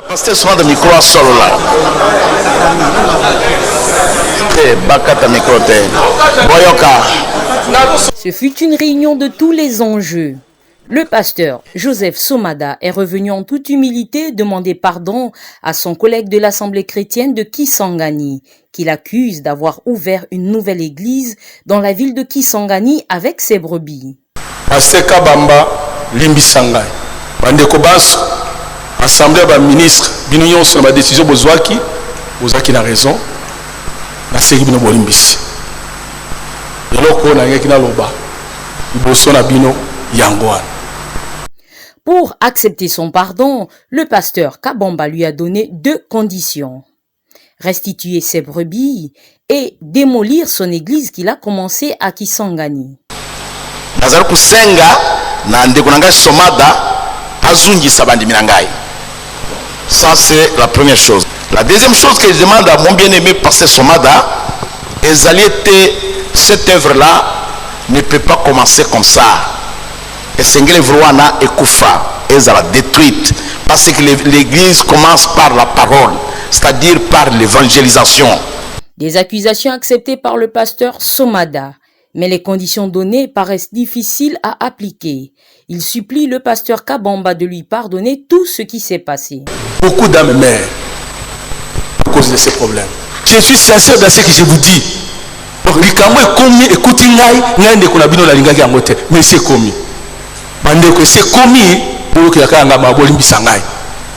Pasteur souvent de micro solo là. Ce fut une réunion de tous les enjeux. Le pasteur Joseph Somada est revenu en toute humilité demander pardon à son collègue de l'Assemblée chrétienne de Kisangani, qu'il accuse d'avoir ouvert une nouvelle église dans la ville de Kisangani avec ses brebis. Pasteur Kabamba Limbisangai, bandeko baso, assemblée ba ministre, bino nyonso na ba décision bozwaki, bozaki na raison. Na seki bino bolimbisi. Eloko na ngeki na loba. Iboso na bino yangwana. Pour accepter son pardon, le pasteur Kabamba lui a donné 2 conditions. Restituer ses brebis et démolir son église qu'il a commencé à Kisangani. Nazali kusenga na ndeko nanga Somada azungisa bandimi nangai. Ça c'est la première chose. La deuxième chose que je demande à mon bien-aimé pasteur Somada, cette œuvre-là ne peut pas commencer comme ça. Et Sengele Vrouana et Koufa, elle sera détruite. Parce que l'église commence par la parole, c'est-à-dire par l'évangélisation. Des accusations acceptées par le pasteur Somada, mais les conditions données paraissent difficiles à appliquer. Il supplie le pasteur Kabamba de lui pardonner tout ce qui s'est passé. Beaucoup d'âmes meurent à cause de ces problèmes. Je suis sincère dans ce que je vous dis. Likambo est commis, écoutez, mais c'est commis. C'est commis pour que yaka ngaba bolimbisa ngai.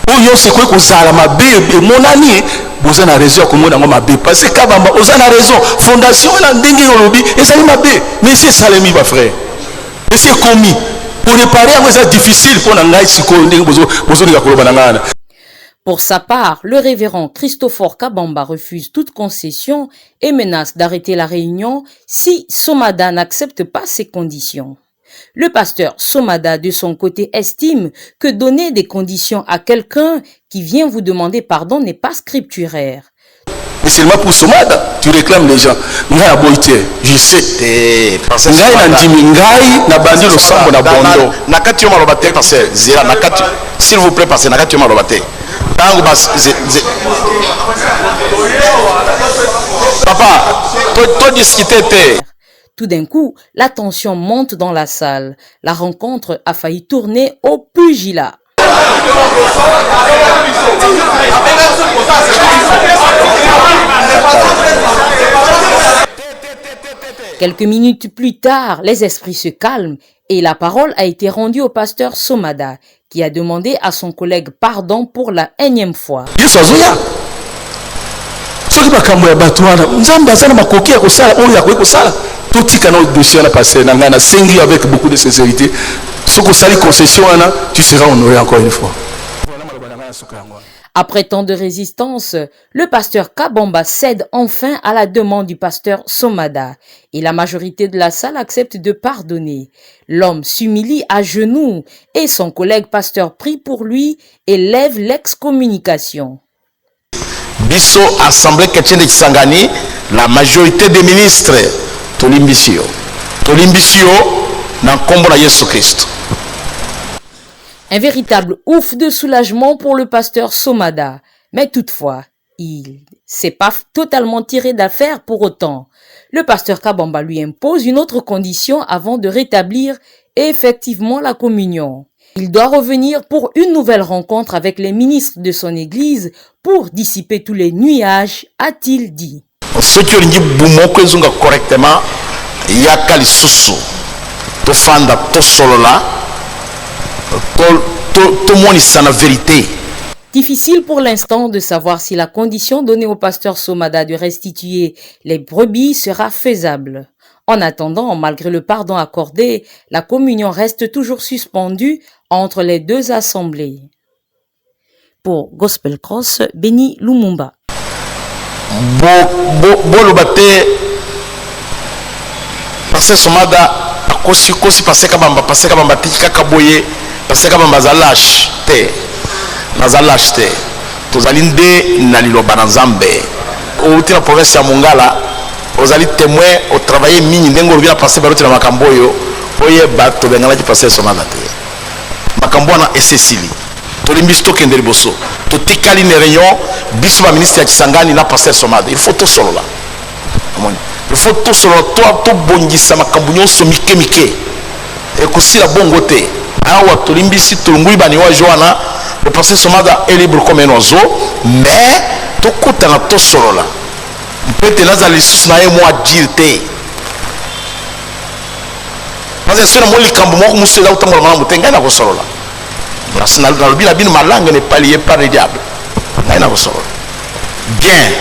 Oyo c'est quoi ko sala mabe e monani boza na raison ko mona ngoma mabe parce que Kabamba oza na raison fondation na ndenge yolobi ezali mabe mais c'est salemi ba frère. Mais c'est commis pour réparer c'est difficile pour ngai siko ndenge bozo nika koloba na ngana. Pour sa part, le révérend Christopher Kabamba refuse toute concession et menace d'arrêter la réunion si Somada n'accepte pas ces conditions. Le pasteur Somada, de son côté, estime que donner des conditions à quelqu'un qui vient vous demander pardon n'est pas scripturaire. Mais seulement pour Somada, tu réclames les gens. Je sais. S'il vous plaît, passez. Papa, toi discuter. Tout d'un coup, la tension monte dans la salle. La rencontre a failli tourner au pugilat. Quelques minutes plus tard, les esprits se calment et la parole a été rendue au pasteur Somada, qui a demandé à son collègue pardon pour la 1e fois. Avec beaucoup de sincérité. Ce que ça concession, tu seras honoré encore une fois. Après tant de résistance, le pasteur Kabamba cède enfin à la demande du pasteur Somada et la majorité de la salle accepte de pardonner. L'homme s'humilie à genoux et son collègue pasteur prie pour lui et lève l'excommunication. Bisso Assemblée chrétienne de Kisangani, la majorité des ministres, Tolimbisio dans combo na Yesu Christ. Un véritable ouf de soulagement pour le pasteur Somada, mais toutefois, il s'est pas totalement tiré d'affaire pour autant. Le pasteur Kabamba lui impose une autre condition avant de rétablir effectivement la communion. Il doit revenir pour une nouvelle rencontre avec les ministres de son église pour dissiper tous les nuages, a-t-il dit. Ceux qui ont correctement, yaka lisusu tofanda tosolola tomonisa na vérité. Difficile pour l'instant de savoir si la condition donnée au pasteur Somada de restituer les brebis sera faisable. En attendant, malgré le pardon accordé, la communion reste toujours suspendue entre les 2 assemblées. Pour Gospel Cross, Béni Lumumba. Pasteur Somada kosi passer Kabamba tiki kakaboye passer Kabamba zalash te nazalash te tozalinde na liloba na Nzambe outi na province ya Mongala ozali témoin au travailler mingi ndengo revient passer barote na makamboyo oye bato bengala ki passer Somada te makambo na esesili tolimbi tokende liboso totikali ne réunion biso ba ministre ya Kisangani na pasteur Somada il faut to solola il faut to solola to bongisa makambo nyonso mike mike ekosila bongo te awa tolimbi si tolungui bani wa Joana le pasteur Somada est libre comme un oiseau mais tokutana to solola mpete naza lisusu na ye mo adire te parce que sona mo likambo moko musu eza kotambola malamu te ngai na kosolola nalobi na bino malanga ne pas lié par le diable ngai na kosolola bien